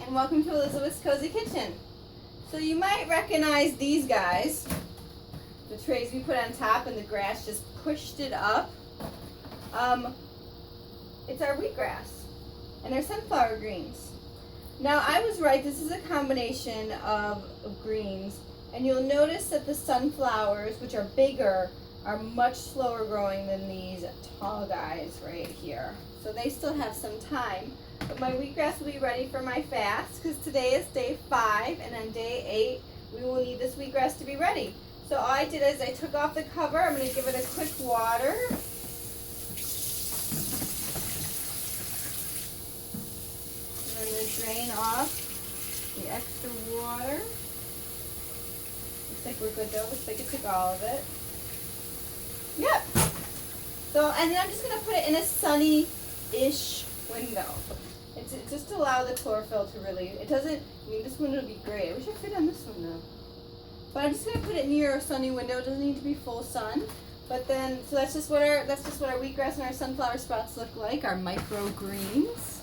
and welcome to Elizabeth's Cozy Kitchen. So you might recognize these guys, the trays we put on top and the grass just pushed it up. It's our wheatgrass and our sunflower greens. Now I was right, this is a combination of greens, and you'll notice that the sunflowers, which are bigger, are much slower growing than these tall guys right here. So they still have some time. But my wheatgrass will be ready for my fast because today is day 5, and on day 8 we will need this wheatgrass to be ready. So all I did is I took off the cover. I'm going to give it a quick water. And I'm going to drain off the extra water. Looks like we're good though. Looks like it took all of it. Yep. So, and then I'm just going to put it in a sunny-ish window. It's just to allow the chlorophyll to really, it doesn't, I mean this window would be great. I wish I fit on this one though. But I'm just going to put it near a sunny window. It doesn't need to be full sun. But then, so that's just what our wheatgrass and our sunflower sprouts look like, our microgreens.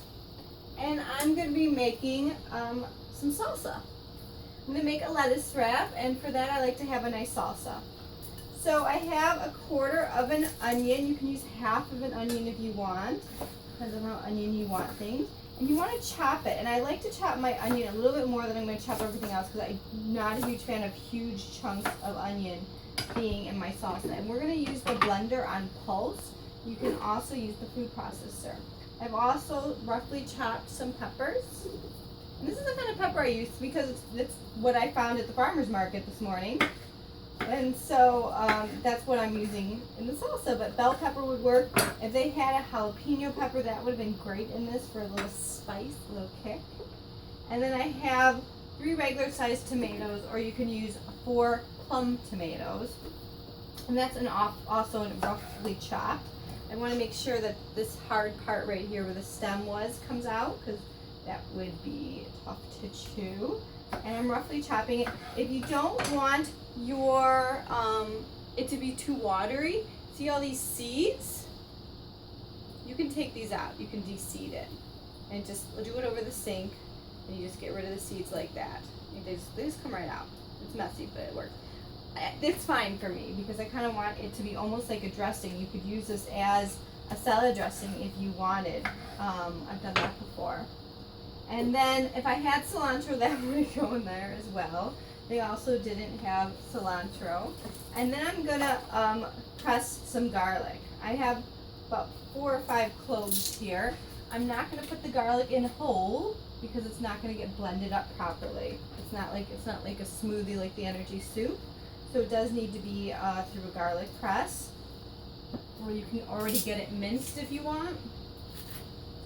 And I'm going to be making some salsa. I'm going to make a lettuce wrap, and for that I like to have a nice salsa. So I have a quarter of an onion. You can use half of an onion if you want. Depends on how onion you want things. And you want to chop it. And I like to chop my onion a little bit more than I'm going to chop everything else because I'm not a huge fan of huge chunks of onion being in my salsa. And we're going to use the blender on pulse. You can also use the food processor. I've also roughly chopped some peppers. And this is the kind of pepper I use because it's what I found at the farmer's market this morning. And so that's what I'm using in the salsa, but bell pepper would work. If they had a jalapeno pepper, that would have been great in this for a little spice, a little kick. And then I have 3 regular sized tomatoes, or you can use 4 plum tomatoes. And that's also roughly chopped. I want to make sure that this hard part right here where the stem was comes out, because that would be tough to chew. And I'm roughly chopping it. If you don't want your it to be too watery, see all these seeds? You can take these out. You can de-seed it, and just do it over the sink, and you just get rid of the seeds like that. They just come right out. It's messy, but it works. It's fine for me because I kind of want it to be almost like a dressing. You could use this as a salad dressing if you wanted. I've done that before. And then if I had cilantro, that would go in there as well. They also didn't have cilantro. And then I'm gonna press some garlic. I have about 4 or 5 cloves here. I'm not gonna put the garlic in whole because it's not gonna get blended up properly. It's not like a smoothie like the energy soup. So it does need to be through a garlic press, or you can already get it minced if you want.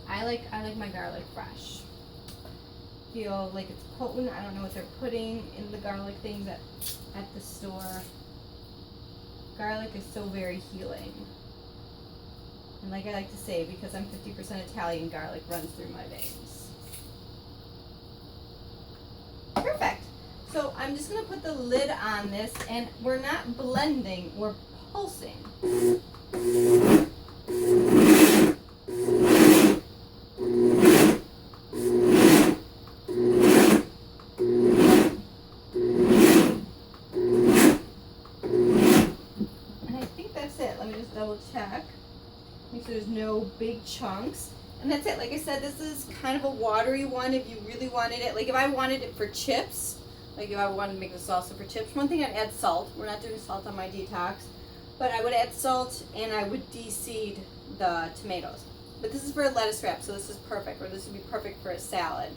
I like my garlic fresh. Feel like it's potent. I don't know what they're putting in the garlic things at the store. Garlic is so very healing. And like I like to say, because I'm 50% Italian, garlic runs through my veins. Perfect. So I'm just going to put the lid on this, and we're not blending, we're pulsing. Double check, make sure there's no big chunks, and that's it. Like I said, this is kind of a watery one if you really wanted it. Like if I wanted it for chips, like if I wanted to make a salsa for chips, one thing I'd add salt. We're not doing salt on my detox, but I would add salt and I would de-seed the tomatoes. But this is for a lettuce wrap, so this is perfect, or this would be perfect for a salad.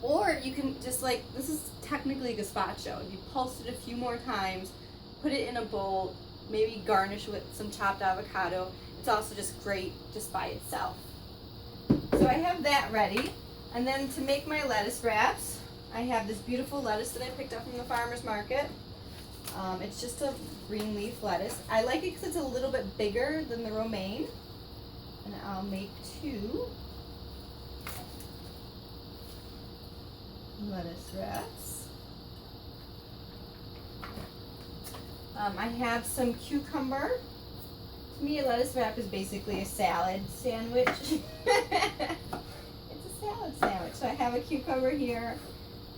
Or you can just this is technically gazpacho. You pulse it a few more times, put it in a bowl, maybe garnish with some chopped avocado. It's also just great just by itself. So I have that ready. And then to make my lettuce wraps, I have this beautiful lettuce that I picked up from the farmer's market. It's just a green leaf lettuce. I like it because it's a little bit bigger than the romaine. And I'll make 2 lettuce wraps. I have some cucumber. To me, a lettuce wrap is basically a salad sandwich. It's a salad sandwich. So I have have a cucumber here,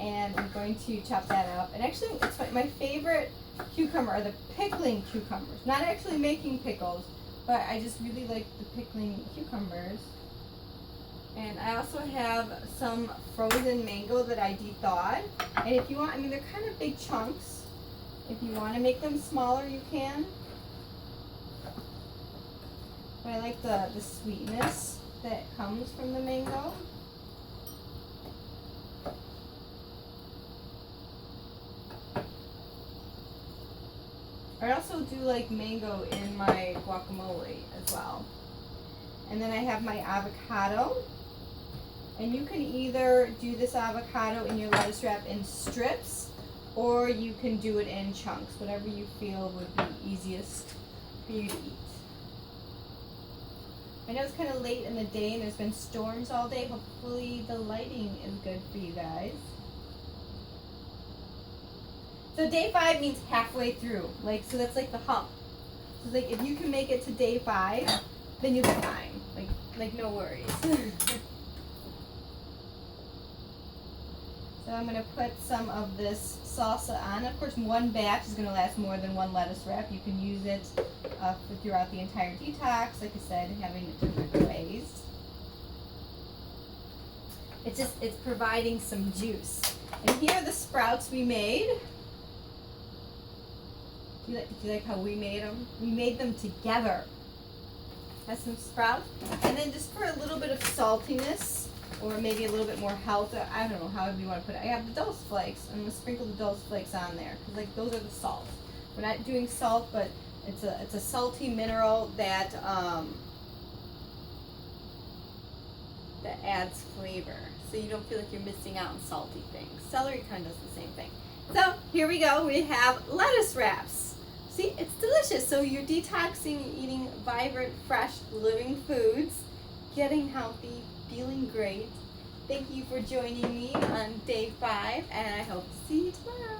and I'm going to chop that up. And actually, it's my favorite cucumber are the pickling cucumbers. Not actually making pickles, but I just really like the pickling cucumbers. And I also have some frozen mango that I de-thawed. And if you want, I mean, they're kind of big chunks. If you want to make them smaller, you can. But I like the sweetness that comes from the mango. I also do like mango in my guacamole as well. And then I have my avocado. And you can either do this avocado in your lettuce wrap in strips, or you can do it in chunks, whatever you feel would be easiest for you to eat. I know it's kind of late in the day and there's been storms all day. Hopefully the lighting is good for you guys. So day 5 means halfway through. So that's like the hump. So like if you can make it to day 5, then you'll be fine. Like no worries. So I'm going to put some of this salsa on. Of course, one batch is going to last more than one lettuce wrap. You can use it throughout the entire detox, like I said, having it different ways. It's providing some juice. And here are the sprouts we made. Do you like how we made them? We made them together. Has some sprouts. And then just for a little bit of saltiness, or maybe a little bit more health, I don't know, however you want to put it. I have the dulse flakes. I'm going to sprinkle the dulse flakes on there, because those are the salt. We're not doing salt, but it's a salty mineral that adds flavor, so you don't feel like you're missing out on salty things. Celery kind of does the same thing. So here we go. We have lettuce wraps. See, it's delicious. So you're detoxing, eating vibrant, fresh, living foods, getting healthy, feeling great. Thank you for joining me on day 5, and I hope to see you tomorrow.